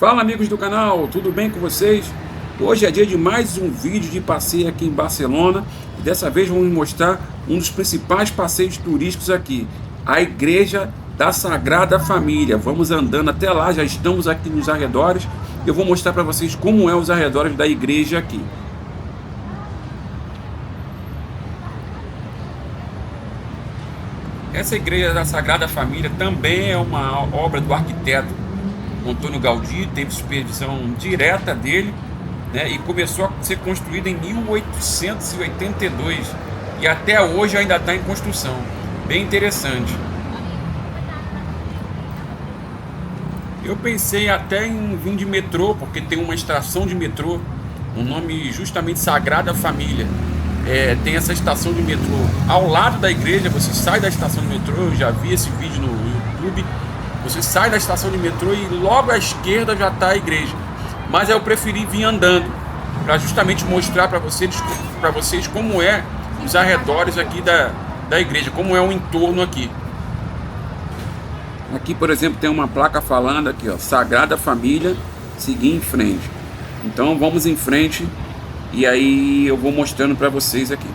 Fala, amigos do canal, tudo bem com vocês? Hoje é dia de mais um vídeo de passeio aqui em Barcelona e dessa vez vamos mostrar um dos principais passeios turísticos aqui, a Igreja da Sagrada Família. Vamos andando até lá, já estamos aqui nos arredores e eu vou mostrar para vocês como é os arredores da igreja aqui. Essa Igreja da Sagrada Família também é uma obra do arquiteto Antônio Gaudí, teve supervisão direta dele, né, e começou a ser construída em 1882 e até hoje ainda está em construção. Bem interessante. Eu pensei até em vir de metrô, porque tem uma estação de metrô, o nome justamente Sagrada Família. Tem essa estação de metrô ao lado da igreja. Você sai da estação de metrô, eu já vi esse vídeo no YouTube. Você sai da estação de metrô e logo à esquerda já está a igreja. Mas eu preferi vir andando para justamente mostrar para vocês como é os arredores aqui da igreja, como é o entorno aqui. Aqui, por exemplo, tem uma placa falando aqui, ó, Sagrada Família, seguir em frente. Então vamos em frente e aí eu vou mostrando para vocês aqui.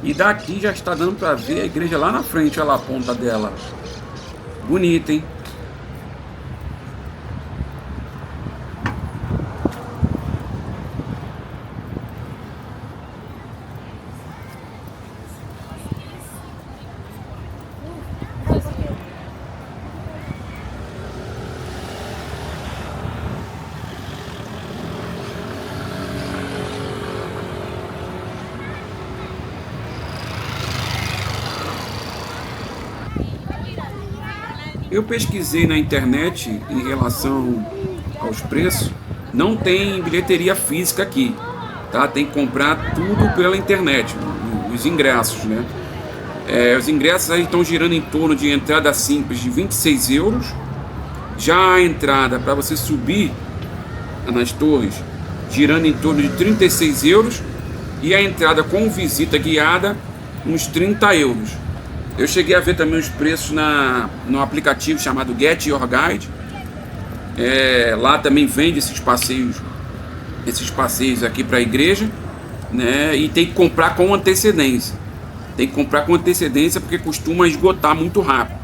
E daqui já está dando para ver a igreja lá na frente, olha lá a ponta dela. Bonita, hein? Eu pesquisei na internet em relação aos preços, não tem bilheteria física aqui, tá? Tem que comprar tudo pela internet, os ingressos, né? Os ingressos aí estão girando em torno de entrada simples de 26 euros, já a entrada para você subir nas torres girando em torno de 36 euros e a entrada com visita guiada uns 30 euros. Eu cheguei a ver também os preços no aplicativo chamado Get Your Guide. Lá também vende esses passeios aqui para a igreja, né? E tem que comprar com antecedência. Tem que comprar com antecedência porque costuma esgotar muito rápido.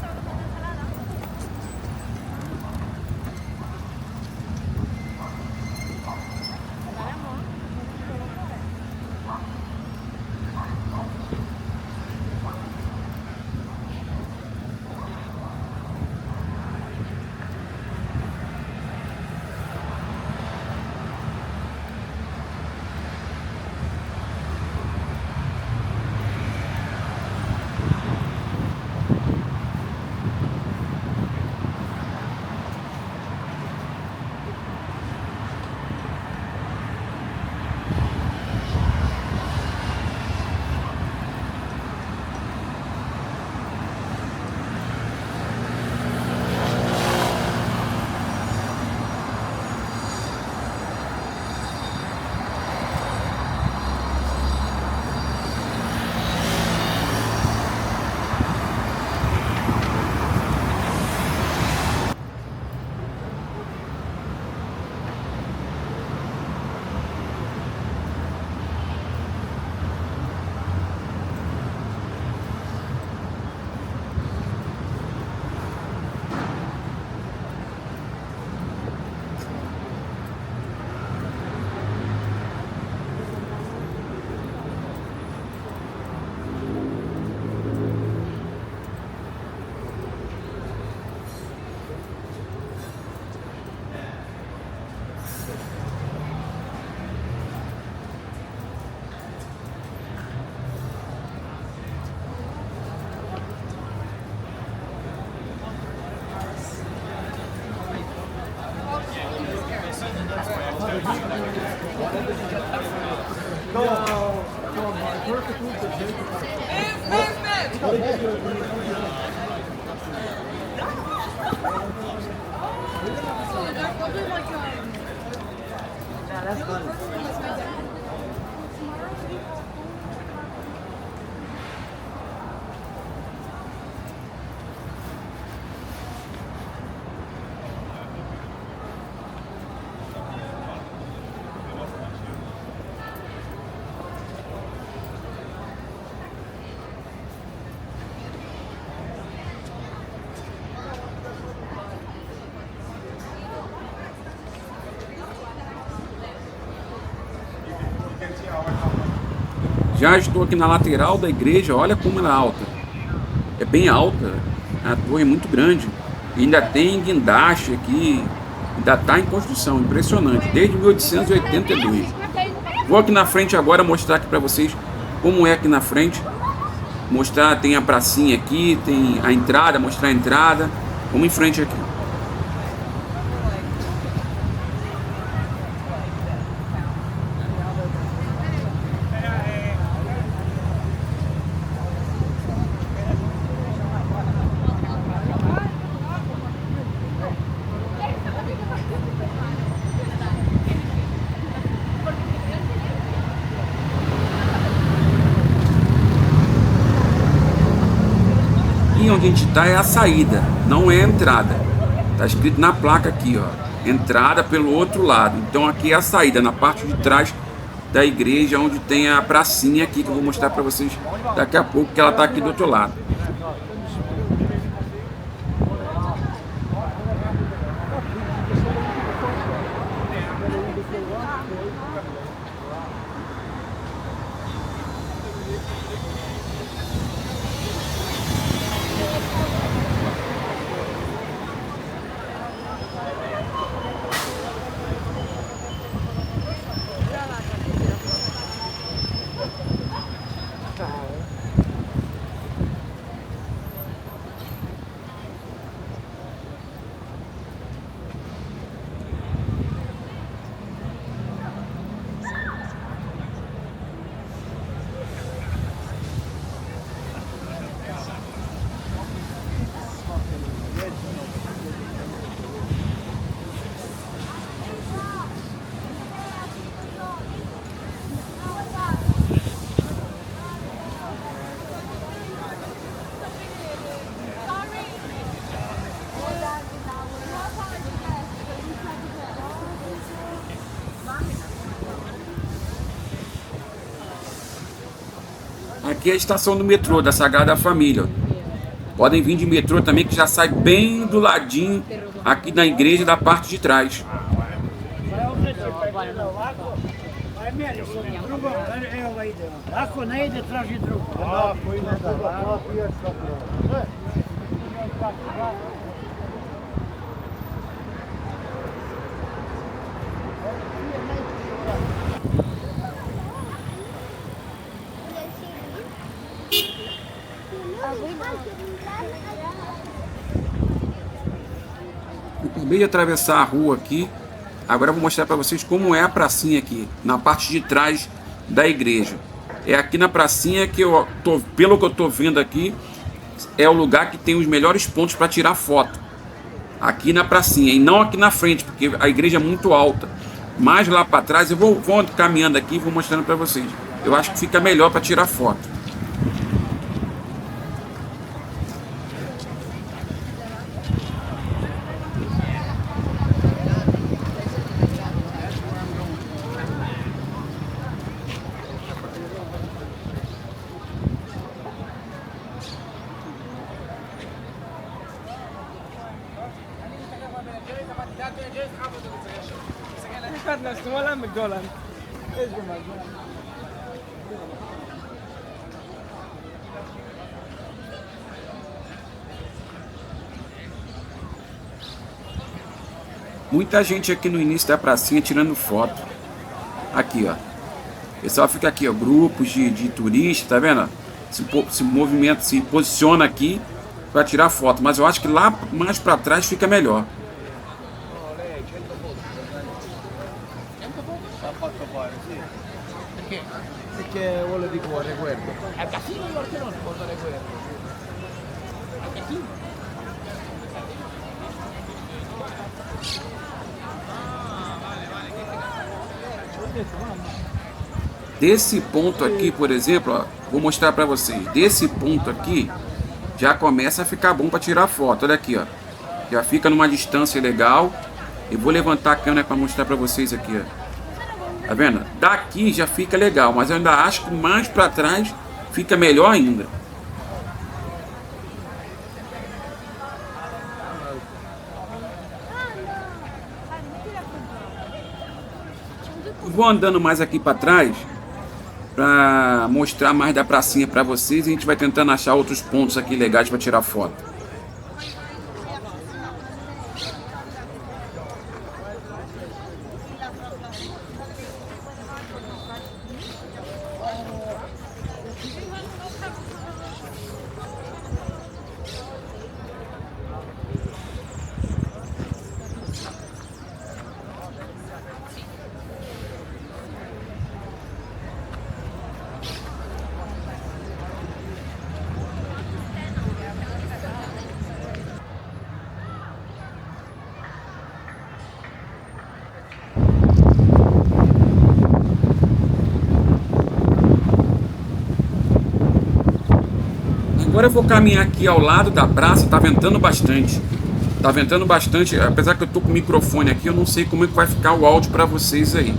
Já estou aqui na lateral da igreja, olha como ela é alta. É bem alta, a torre é muito grande. E ainda tem guindaste aqui, ainda está em construção, impressionante, desde 1882. Vou aqui na frente agora mostrar aqui para vocês como é aqui na frente. Mostrar, tem a pracinha aqui, tem a entrada, mostrar a entrada. Vamos em frente aqui. E onde a gente está é a saída, não é a entrada. Está escrito na placa aqui, ó, entrada pelo outro lado. Então aqui é a saída, na parte de trás da igreja, onde tem a pracinha aqui, que eu vou mostrar para vocês daqui a pouco, que ela está aqui do outro lado. Aqui é a estação do metrô da Sagrada Família. Podem vir de metrô também, que já sai bem do ladinho aqui na igreja, da parte de trás. Eu acabei de atravessar a rua aqui. Agora eu vou mostrar para vocês como é a pracinha aqui, na parte de trás da igreja. É aqui na pracinha que eu tô, pelo que eu tô vendo aqui, é o lugar que tem os melhores pontos para tirar foto. Aqui na pracinha, e não aqui na frente, porque a igreja é muito alta. Mas lá para trás, eu vou caminhando aqui e vou mostrando para vocês. Eu acho que fica melhor para tirar foto. Muita gente aqui no início da pracinha tirando foto. Aqui, ó. O pessoal fica aqui, ó. Grupos de turistas, tá vendo? Se movimenta, se posiciona aqui para tirar foto. Mas eu acho que lá mais para trás fica melhor. che vuole di cuore quello. Al casino di Barcellona portare quello. Al casino. Desse ponto aqui, por exemplo, ó, vou mostrar para vocês. Desse ponto aqui, já começa a ficar bom para tirar foto. Olha aqui, ó. Já fica numa distância legal. Eu vou levantar a câmera para mostrar para vocês aqui, ó. Tá vendo? Daqui já fica legal, mas eu ainda acho que mais para trás fica melhor ainda. Vou andando mais aqui para trás para mostrar mais da pracinha para vocês e a gente vai tentando achar outros pontos aqui legais para tirar foto. Agora eu vou caminhar aqui ao lado da praça, tá ventando bastante. Tá ventando bastante, apesar que eu tô com o microfone aqui, eu não sei como é que vai ficar o áudio para vocês aí.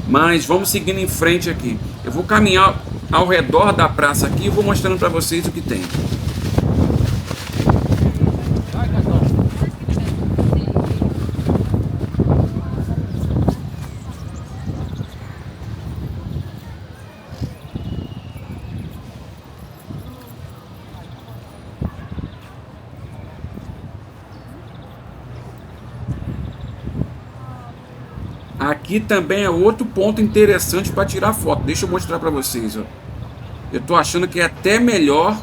Mas vamos seguindo em frente aqui. Eu vou caminhar ao redor da praça aqui e vou mostrando para vocês o que tem. Aqui também é outro ponto interessante para tirar foto. Deixa eu mostrar para vocês, ó. Eu tô achando que é até melhor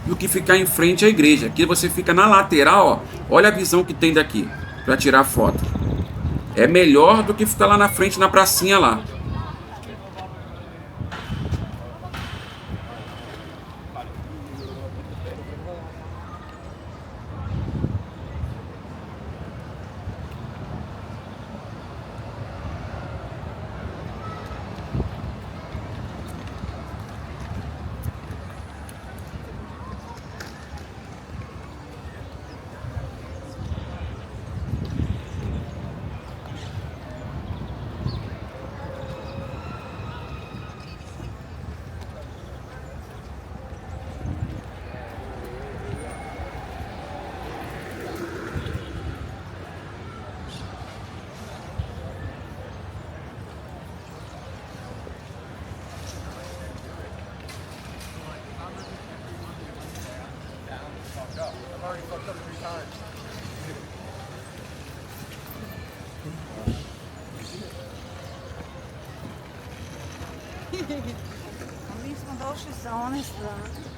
do que ficar em frente à igreja. Aqui você fica na lateral, ó. Olha a visão que tem daqui para tirar foto. É melhor do que ficar lá na frente na pracinha lá. Mi smo došli sa one strane.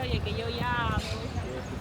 Oye, que yo ya me voy a...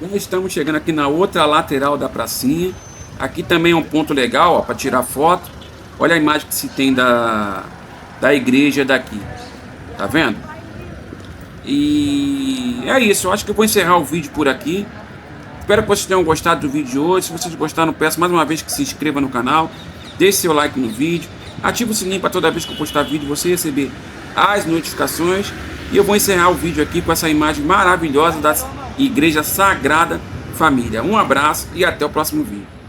Nós estamos chegando aqui na outra lateral da pracinha. Aqui também é um ponto legal para tirar foto. Olha a imagem que se tem da igreja daqui. Tá vendo? E é isso. Eu acho que eu vou encerrar o vídeo por aqui. Espero que vocês tenham gostado do vídeo de hoje. Se vocês gostaram, peço mais uma vez que se inscreva no canal. Deixe seu like no vídeo. Ative o sininho para toda vez que eu postar vídeo você receber as notificações. E eu vou encerrar o vídeo aqui com essa imagem maravilhosa da Igreja Sagrada Família. Um abraço e até o próximo vídeo.